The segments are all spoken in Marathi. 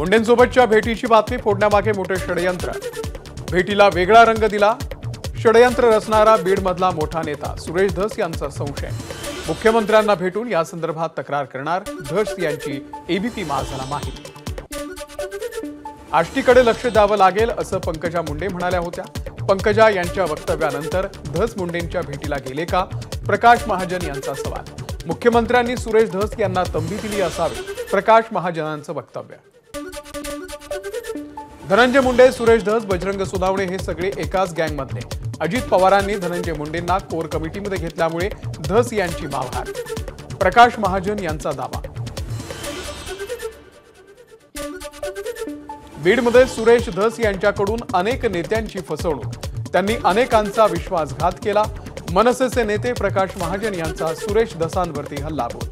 मुंडेंसोबतच्या भेटीची बातमी फोडण्यामागे मोठे षडयंत्र। भेटीला वेगळा रंग दिला। षडयंत्र रचणारा बीडमधला मोठा नेता सुरेश धस यांचा संशय। मुख्यमंत्र्यांना भेटून या संदर्भात तक्रार करणार धस यांची एबीपी माझाला माहिती। आष्टीकडे लक्ष द्यावं लागेल असं पंकजा मुंडे म्हणाल्या होत्या। पंकजा यांच्या वक्तव्यानंतर धस मुंडेंच्या भेटीला गेले का? प्रकाश महाजन यांचा सवाल। मुख्यमंत्र्यांनी सुरेश धस यांना तंबी दिली असावी, प्रकाश महाजनांचं वक्तव्य। धनंजय मुंडे, सुरेश धस, बजरंग सोनावणे हे सगळे एकाच गँगमधले। अजित पवारांनी धनंजय मुंडेंना कोर कमिटीमध्ये घेतल्यामुळे धस यांची मावहार, प्रकाश महाजन यांचा दावा। बीडमध्ये सुरेश धस यांच्याकडून अनेक नेत्यांची फसवणूक। त्यांनी अनेकांचा विश्वासघात केला। मनसेचे नेते प्रकाश महाजन यांचा सुरेश धसांवरती हल्लाबोल।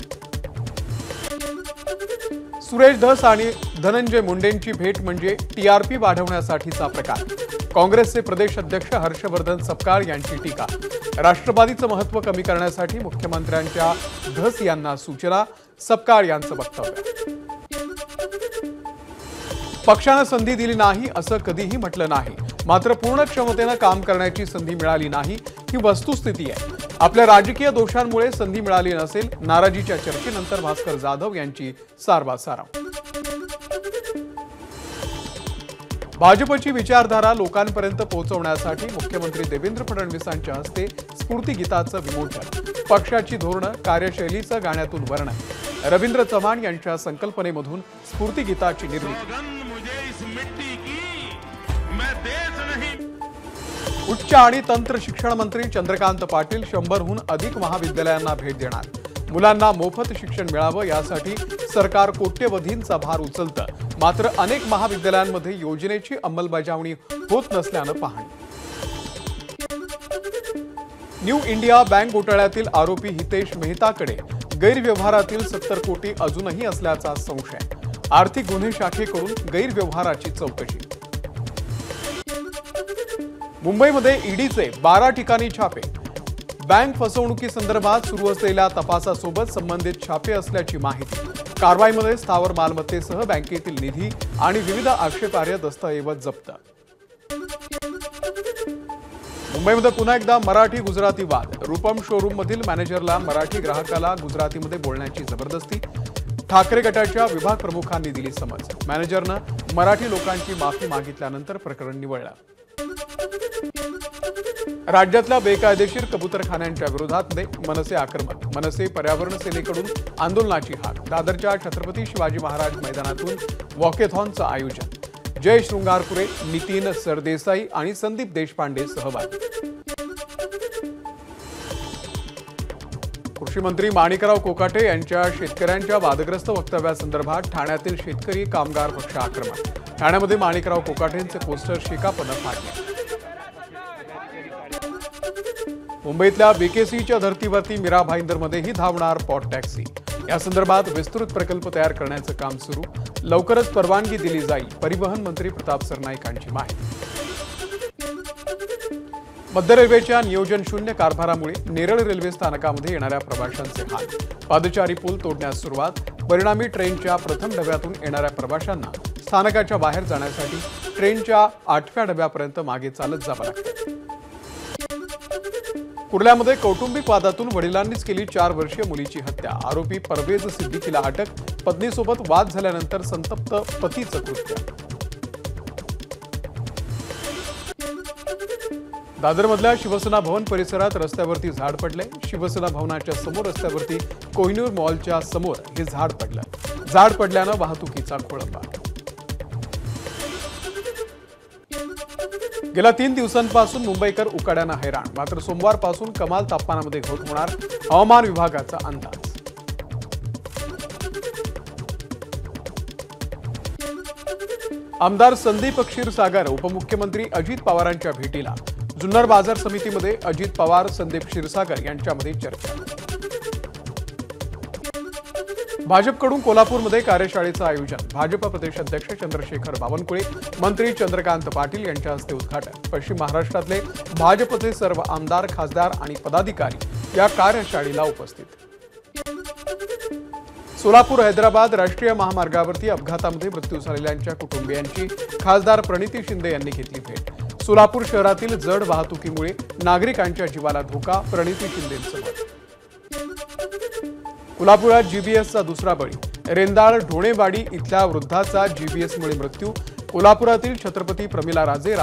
सुरेश धस आणि धनंजय मुंडेंची भेट म्हणजे टीआरपी वाढवण्यासाठीचा प्रकार। काँग्रेसचे प्रदेश अध्यक्ष हर्षवर्धन सपकाळ यांची टीका। राष्ट्रवादीचं महत्त्व कमी करण्यासाठी मुख्यमंत्र्यांच्या धस यांना सूचना, सपकाळ यांचं वक्तव्य। पक्षानं संधी दिली नाही असं कधीही म्हटलं नाही, मात्र पूर्ण क्षमतेनं काम करण्याची संधी मिळाली नाही ही वस्तुस्थिती आहे। आपल्या राजकीय दोषांमुळे संधी मिळाली नसेल। नाराजीच्या चर्चेनंतर भास्कर जाधव यांची सारवासारव। भाजपची विचारधारा लोकांपर्यंत पोहोचवण्यासाठी मुख्यमंत्री देवेंद्र फडणवीसांच्या हस्ते स्फूर्ती गीताचं विमोचन। पक्षाची धोरणं, कार्यशैलीचं गाण्यातून वर्णन। रवींद्र चव्हाण यांच्या संकल्पनेमधून स्फूर्ती गीताची निर्मिती। उच्च आणि तंत्र शिक्षण मंत्री चंद्रकांत पाटील 100हून अधिक महाविद्यालयांना भेट देणार। मुलांना मोफत शिक्षण मिळावं यासाठी सरकार कोट्यवधींचा भार उचलतं, मात्र अनेक महाविद्यालयांमध्ये योजनेची अंमलबजावणी होत नसल्यानं पाहणी। न्यू इंडिया बँक घोटाळ्यातील आरोपी हितेश मेहताकडे गैरव्यवहारातील 70 कोटी अजूनही असल्याचा संशय। आर्थिक गुन्हे शाखेकडून गैरव्यवहाराची चौकशी। मुंबईमध्ये ईडीचे 12 ठिकाणी छापे। बँक फसवणुकीसंदर्भात सुरू असलेल्या तपासासोबत संबंधित छापे असल्याची माहिती। कारवाईमध्ये स्थावर मालमत्तेसह बँकेतील निधी आणि विविध आक्षेपार्ह दस्तऐवज जप्त। मुंबईमध्ये पुन्हा एकदा मराठी गुजराती वाद। रूपम शोरूम मधील मॅनेजरला मराठी ग्राहकाला गुजरातीमध्ये बोलण्याची जबरदस्ती। ठाकरे गटाच्या विभाग प्रमुखांनी दिली समज। मॅनेजरनं मराठी लोकांची माफी मागितल्यानंतर प्रकरण निवळलं। राज्यातल्या बेकायदेशीर कबूतरखान्यांच्या विरोधात मनसे आक्रमक। मनसे पर्यावरण सेनेकडून आंदोलनाची हाक। दादरच्या छत्रपती शिवाजी महाराज मैदानातून वॉकेथॉनचं आयोजन। जय शृंगारपुरे, नितीन सरदेसाई आणि संदीप देशपांडे सहभागी। कृषी मंत्री माणिकराव कोकाटे यांच्या शेतकऱ्यांच्या वादग्रस्त वक्तव्यासंदर्भात ठाण्यातील शेतकरी कामगार पक्ष आक्रमक। ठाण्यामध्ये माणिकराव कोकाटेंचे पोस्टर शिकापनं फाडले। मुंबईतल्या बीकेसीच्या धर्तीवरती मीरा भाईंदरमध्येही धावणार पॉट टॅक्सी। या संदर्भात विस्तृत प्रकल्प तयार करण्याचं काम सुरू। लवकरच परवानगी दिली जाईल, परिवहन मंत्री प्रताप सरनाईकांची माहिती। मध्य रेल्वेच्या नियोजन शून्य कारभारामुळे नेरळ रेल्वे स्थानकामध्ये येणाऱ्या प्रवाशांचे हाल। पादचारी पूल तोडण्यास सुरुवात। परिणामी ट्रेनच्या प्रथम डब्यातून येणाऱ्या प्रवाशांना स्थानकाच्या बाहेर जाण्यासाठी ट्रेनच्या 8व्या डब्यापर्यंत मागे चालत जावं लागतं। कुर्ल्यामध्ये कौटुंबिक वादातून वडिलांनीच केली 4 वर्षीय मुलीची हत्या। आरोपी परवेज सिद्दीकीला अटक। पत्नीसोबत वाद झाल्यानंतर संतप्त पतीचं कृत्य। दादरमधल्या शिवसेना भवन परिसरात रस्त्यावरती झाड पडले। शिवसेना भवनाच्या समोर रस्त्यावरती कोहिनूर मॉलच्या समोर हे झाड पडलं। झाड पडल्यानं वाहतुकीचा खोळंबा। गेल्या 3 दिवसांपासून मुंबईकर उकाड्यानं हैराण, मात्र सोमवारपासून कमाल तापमानामध्ये घट होणार, हवामान विभागाचा अंदाज। आमदार संदीप क्षीरसागर उपमुख्यमंत्री अजित पवारांच्या भेटीला। जुन्नर बाजार समितीमध्ये अजित पवार, संदीप क्षीरसागर यांच्यामध्ये चर्चा। भाजपकडून कोल्हापूरमध्ये कार्यशाळेचं आयोजन। भाजप प्रदेश अध्यक्ष चंद्रशेखर बावनकुळे, मंत्री चंद्रकांत पाटील यांच्या हस्ते उद्घाटन। पश्चिम महाराष्ट्रातले भाजपचे सर्व आमदार, खासदार आणि पदाधिकारी या कार्यशाळेला उपस्थित। सोलापूर हैदराबाद राष्ट्रीय महामार्गावरती अपघातामध्ये मृत्यू झालेल्यांच्या कुटुंबियांची खासदार प्रणिती शिंदे यांनी घेतली भेट। सोलापूर शहरातील जड वाहतुकीमुळे नागरिकांच्या जीवाला धोका, प्रणिती शिंदेंचं मत। कोल्हापुरात जीबीएसचा दुसरा बळी, रेंदाळ ढोणेवाडी इथल्या वृद्धाचा जीबीएसमुळे मृत्यू। कोल्हापुरातील छत्रपती प्रमिला राजे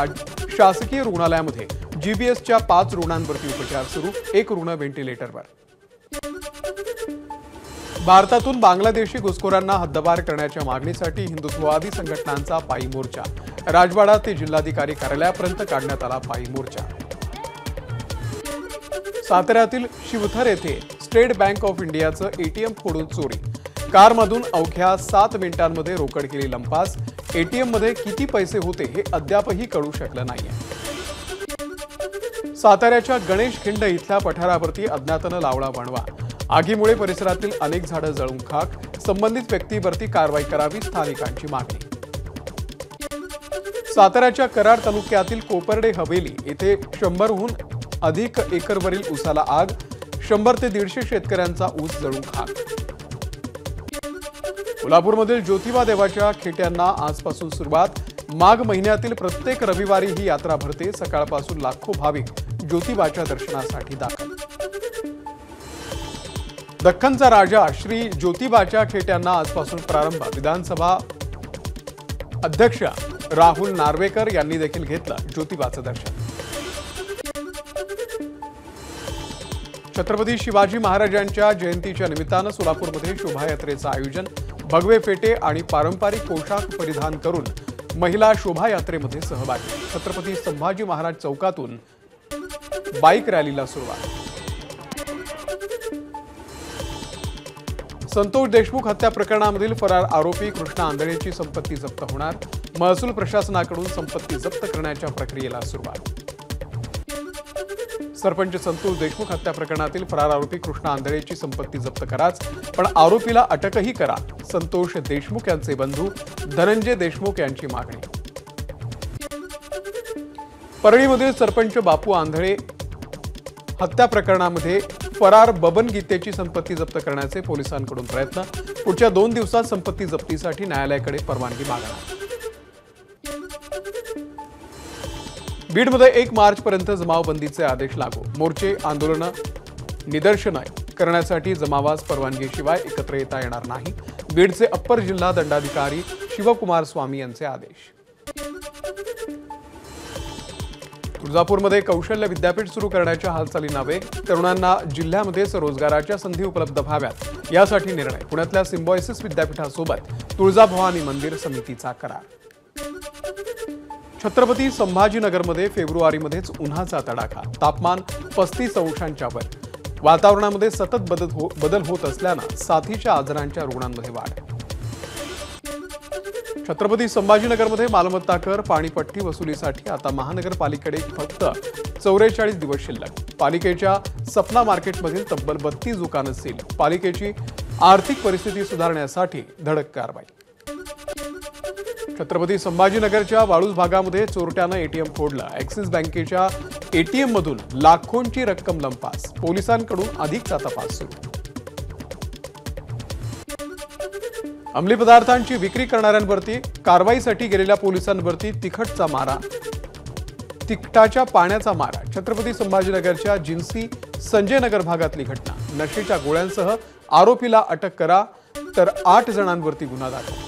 शासकीय रुग्णालयामध्ये जीबीएसच्या 5 रुग्णांवरती उपचार सुरू, 1 रुग्ण व्हेंटिलेटरवर। भारतातून बांगलादेशी घुसखोरांना हद्दपार करण्याच्या मागणीसाठी हिंदुत्ववादी संघटनांचा पायी मोर्चा। राजवाडा ते जिल्हाधिकारी कार्यालयापर्यंत काढण्यात आला पायी मोर्चा। साताऱ्यातील शिवथर येथे स्टेट बँक ऑफ इंडियाचं एटीएम फोडून चोरी, कारमधून अवघ्या 7 मिनिटांमध्ये रोकड केली लंपास। एटीएम मध्ये किती पैसे होते हे अद्यापही कळू शकलं नाहीये। साताऱ्याच्या गणेश खिंड इथल्या पठारावरती अज्ञातानं लावला वणवा, आगीमुळे परिसरातील अनेक झाडं जळून खाक, संबंधित व्यक्तीवरती कारवाई करावी, स्थानिकांची मागणी। साताऱ्याच्या कराड तालुक्यातील कोपर्डे हवेली येथे 100हून अधिक एकरवरील ऊसाला आग, 100 ते 150 शेतकऱ्यांचा ऊस जळून खाक। कोल्हापूरमधील ज्योतिबा देवाच्या खेट्यांना आजपासून सुरुवात, माघ महिन्यातील प्रत्येक रविवारी ही यात्रा भरते। सकाळपासून लाखो भाविक ज्योतिबाच्या दर्शनासाठी दाखल। दख्खनचा राजा श्री ज्योतिबाच्या खेट्यांना आजपासून प्रारंभ, विधानसभा अध्यक्ष राहुल नार्वेकर यांनी देखील घेतलं ज्योतिबाचं दर्शन। छत्रपती शिवाजी महाराजांच्या जयंतीच्या निमित्तानं सोलापूरमध्ये शोभायात्रेचं आयोजन, भगवे फेटे आणि पारंपरिक पोशाख परिधान करून महिला शोभायात्रेमध्ये सहभागी। छत्रपती संभाजी महाराज चौकातून बाईक रॅलीला सुरुवात। संतोष देशमुख हत्या प्रकरणामधील फरार आरोपी कृष्णा आंधळेची संपत्ती जप्त होणार, महसूल प्रशासनाकडून संपत्ती जप्त करण्याच्या प्रक्रियेला सुरुवात। सरपंच संतोष देशमुख हत्या प्रकरणातील फरार आरोपी कृष्णा आंधळेची संपत्ती जप्त कराच, पण आरोपीला अटकही करा, संतोष देशमुख यांचे बंधू धनंजय देशमुख यांची मागणी। परळीमधील सरपंच बापू आंधळे हत्या प्रकरणामध्ये फरार बबन गीतेची संपत्ती जप्त करण्याचे पोलिसांकडून प्रयत्न, पुढच्या 2 दिवसात संपत्ती जप्तीसाठी न्यायालयाकडे परवानगी मागणार। बीडमध्ये 1 मार्चपर्यंत जमावबंदीचे आदेश लागू, मोर्चे, आंदोलनं, निदर्शनं करण्यासाठी जमावास परवानगीशिवाय एकत्र येता येणार नाही, बीडचे अप्पर जिल्हा दंडाधिकारी शिवकुमार स्वामी यांचे आदेश। तुळजापूरमध्ये कौशल्य विद्यापीठ सुरू करण्याच्या हालचालींना वेग, तरुणांना जिल्ह्यामध्येच रोजगाराच्या संधी उपलब्ध व्हाव्यात यासाठी निर्णय, पुण्यातल्या सिम्बॉयसिस विद्यापीठासोबत तुळजाभवानी मंदिर समितीचा करार। छत्रपती संभाजीनगरमध्ये फेब्रुवारीमध्येच उन्हाचा तडाखा, तापमान 35 अंशांच्या वर, वातावरणामध्ये सतत बदल होत असल्यानं साथीच्या आजारांच्या रुग्णांमध्ये वाढ। छत्रपती संभाजीनगरमध्ये मालमत्ता कर, पाणीपट्टी वसुलीसाठी आता महानगरपालिकेकडे फक्त 44 दिवस शिल्लक, पालिकेच्या सपना मार्केटमधील तब्बल 32 दुकानं सील, पालिकेची आर्थिक परिस्थिती सुधारण्यासाठी धडक कारवाई। छत्रपती संभाजीनगरच्या वाळूज भागामध्ये चोरट्यानं एटीएम फोडलं, ॲक्सिस बँकेच्या एटीएम मधून लाखोंची रक्कम लंपास, पोलिसांकडून अधिकचा तपास सुरू। अंमली पदार्थांची विक्री करणाऱ्यांवरती कारवाईसाठी गेलेल्या पोलिसांवरती तिखटचा मारा, तिखटाच्या पाण्याचा मारा। छत्रपती संभाजीनगरच्या जिन्सी संजयनगर भागातली घटना, नशेच्या गोळ्यांसह आरोपीला अटक करा, तर 8 जणांवरती गुन्हा दाखल।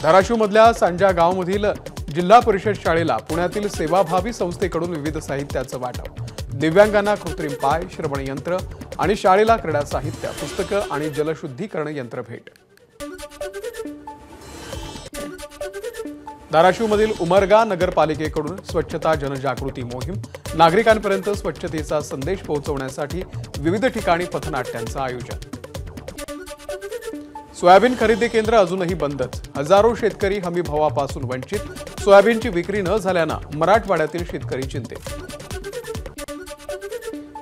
धाराशिवमधल्या सांजा गावामधील जिल्हा परिषद शाळेला पुण्यातील सेवाभावी संस्थेकडून विविध साहित्याचं वाटप, दिव्यांगांना कृत्रिम पाय, श्रवण यंत्र आणि शाळेला क्रीडा साहित्य, पुस्तकं आणि जलशुद्धीकरण यंत्र भेट। धाराशिवमधील उमरगा नगरपालिकेकडून स्वच्छता जनजागृती मोहीम, नागरिकांपर्यंत स्वच्छतेचा संदेश पोहोचवण्यासाठी विविध ठिकाणी पथनाट्यांचं आयोजन। सोयाबीन खरेदी केंद्र अजूनही बंदच, हजारो शेतकरी हमी भावापासून वंचित, सोयाबीनची विक्री न झाल्यानं मराठवाड्यातील शेतकरी चिंतेत।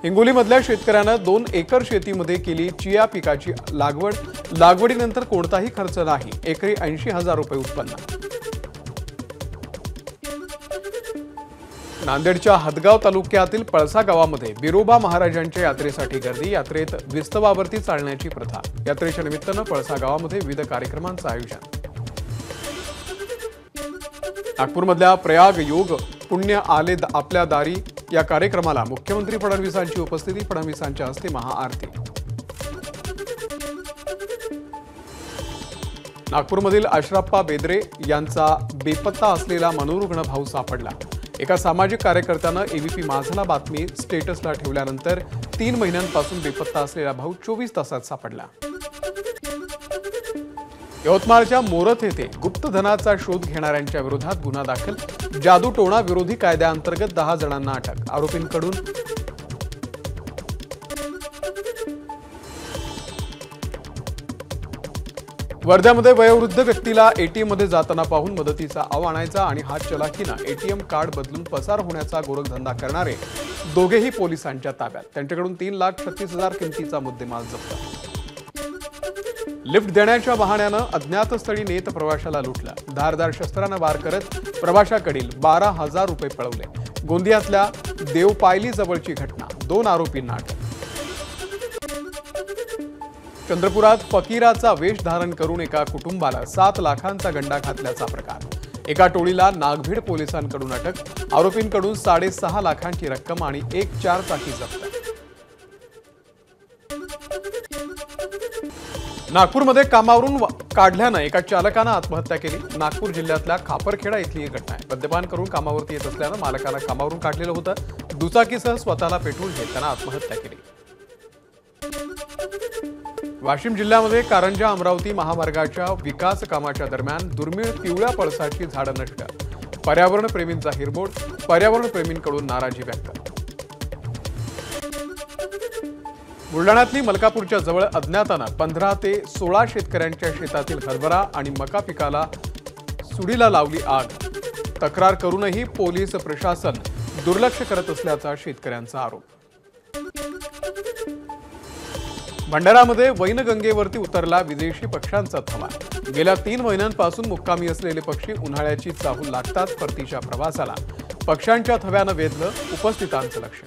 हिंगोलीमधल्या शेतकऱ्यानं 2 एकर शेतीमध्ये केली चिया पिकाची लागवड, लागवडीनंतर कोणताही खर्च नाही, एकरी 80,000 रुपये उत्पन्न। नांदेडच्या हदगाव तालुक्यातील पळसा गावामध्ये बिरोबा महाराजांच्या यात्रेसाठी गर्दी। यात्रेत विस्तवावरती चालण्याची प्रथा। यात्रेच्या निमित्तानं पळसा गावामध्ये विविध कार्यक्रमांचं आयोजन। नागपूरमधल्या प्रयाग योग पुण्य आले आपल्या दारी या कार्यक्रमाला मुख्यमंत्री फडणवीसांची उपस्थिती। फडणवीसांच्या हस्ते महाआरती। नागपूरमधील अशरप्पा बेदरे यांचा बेपत्ता असलेला मनोरुग्ण भाऊ सापडला। एका सामाजिक कार्यकर्त्यानं एबीपी माझाला बातमी स्टेटसला ठेवल्यानंतर 3 महिन्यांपासून बेपत्ता असलेला भाऊ 24 तासात सापडला। यवतमाळच्या मोरत येथे गुप्तधनाचा शोध घेणाऱ्यांच्या विरोधात गुन्हा दाखल। जादूटोणा विरोधी कायद्याअंतर्गत 10 जणांना अटक। आरोपींकडून वर्ध्यामध्ये वयोवृद्ध व्यक्तीला एटीएम मध्ये जाताना पाहून मदतीचा आव आणायचा आणि हात चलाखीनं एटीएम कार्ड बदलून पसार होण्याचा गोरखधंदा करणारे दोघेही पोलिसांच्या ताब्यात। त्यांच्याकडून 3,36,000 किमतीचा मुद्देमाल जप्त। लिफ्ट देण्याच्या बहाण्यानं अज्ञात स्थळी नेत प्रवाशाला लुटलं। धारदार शस्त्रानं वार करत प्रवाशाकडील 12,000 रुपये पळवले। गोंदियातल्या देवपायली जवळची घटना। 2 आरोपींना अटक। चंद्रपुरात फकीराचा वेश धारण करून एका कुटुंबाला 7 लाखांचा गंडा घातल्याचा प्रकार। एका टोळीला नागभीड पोलिसांकडून अटक। आरोपींकडून 6.5 लाखांची रक्कम आणि एक 4 चाकी जप्त। नागपूरमध्ये कामावरून काढल्यानं एका चालकानं आत्महत्या केली। नागपूर जिल्ह्यातल्या खापरखेडा इथली ही घटना आहे। मद्यपान करून कामावरती येत असल्यानं मालकाला कामावरून काढलेलं होतं। दुचाकीसह स्वतःला पेटवून घेत त्यानं आत्महत्या केली। वाशिम जिल्ह्यामध्ये कारंजा अमरावती महामार्गाच्या विकास कामाच्या दरम्यान दुर्मिळ पिवळ्या पळसाची झाडं नष्ट। पर्यावरण प्रेमींचा हिरमोड। पर्यावरण प्रेमींकडून नाराजी व्यक्त। बुलढाण्यातली मलकापूरच्या जवळ अज्ञातानं 15 ते 16 शेतकऱ्यांच्या शेतातील हरभरा आणि मका पिकाला सुडीला लावली आग। तक्रार करूनही पोलीस प्रशासन दुर्लक्ष करत असल्याचा शेतकऱ्यांचा आरोप। भंडारामध्ये वैनगंगेवरती उतरला विदेशी पक्ष्यांचा थवा। गेल्या 3 महिन्यांपासून मुक्कामी असलेले पक्षी उन्हाळ्याची चाहूल लागतात परतीच्या प्रवासाला। पक्ष्यांच्या थव्यानं वेधलं उपस्थितांचं लक्ष।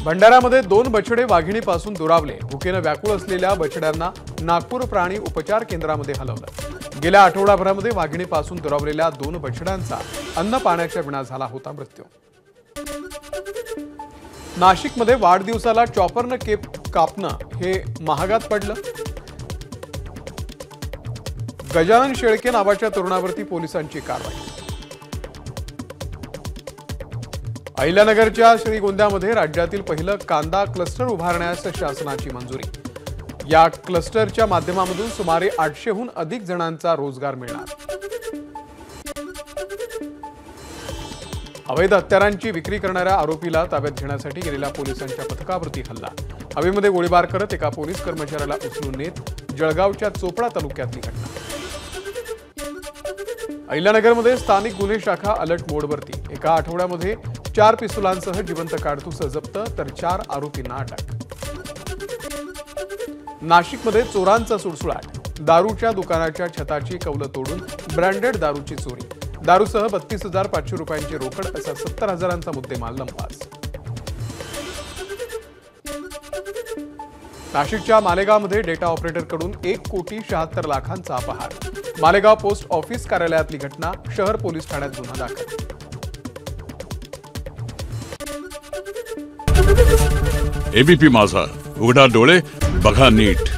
भंडारामध्ये 2 बछडे वाघिणीपासून दुरावले। भुकेनं व्याकुळ असलेल्या बछड्यांना नागपूर प्राणी उपचार केंद्रामध्ये हलवलं। गेल्या आठवडाभरामध्ये वाघिणीपासून दुरावलेल्या 2 बछड्यांचा अन्न पाण्याच्या विना झाला होता मृत्यू। नाशिकमध्ये वाढदिवसाला चॉपरनं केक कापणं हे महागात पडलं। गजानन शेळके नावाच्या तरुणावरती पोलिसांची कारवाई। अहिल्यानगरच्या श्रीगोंद्यामध्ये राज्यातील पहिलं कांदा क्लस्टर उभारण्यास शासनाची मंजुरी। या क्लस्टरच्या माध्यमातून सुमारे 800हून अधिक जणांचा रोजगार मिळणार। अवैध हत्यारांची विक्री करणाऱ्या आरोपीला ताब्यात घेण्यासाठी गेलेल्या पोलिसांच्या पथकावरती हल्ला। हवेमध्ये गोळीबार करत एका पोलीस कर्मचाऱ्याला उचलून नेत जळगावच्या चोपडा तालुक्यातली घटना। अहिल्यानगरमध्ये स्थानिक गुन्हे शाखा अलर्ट मोडवरती। एका आठवड्यामध्ये 4 पिस्तुलांसह जिवंत काडतूस जप्त तर 4 आरोपींना अटक। नाशिकमध्ये चोरांचा सुळसुळाट। दारूच्या दुकानाच्या छताची कौलं तोडून ब्रँडेड दारूची चोरी। दारूसह 32,500 रुपयांची रोकड असा 70,000चा मुद्देमाल लंपास। नाशिकच्या मालेगावमध्ये डेटा ऑपरेटरकडून 1,76,00,000 लाखांचा अपहार। मालेगाव पोस्ट ऑफिस कार्यालयातली घटना। शहर पोलीस ठाण्यात गुन्हा दाखल। एबीपी माझा, उघडा डोळे बघा नीट।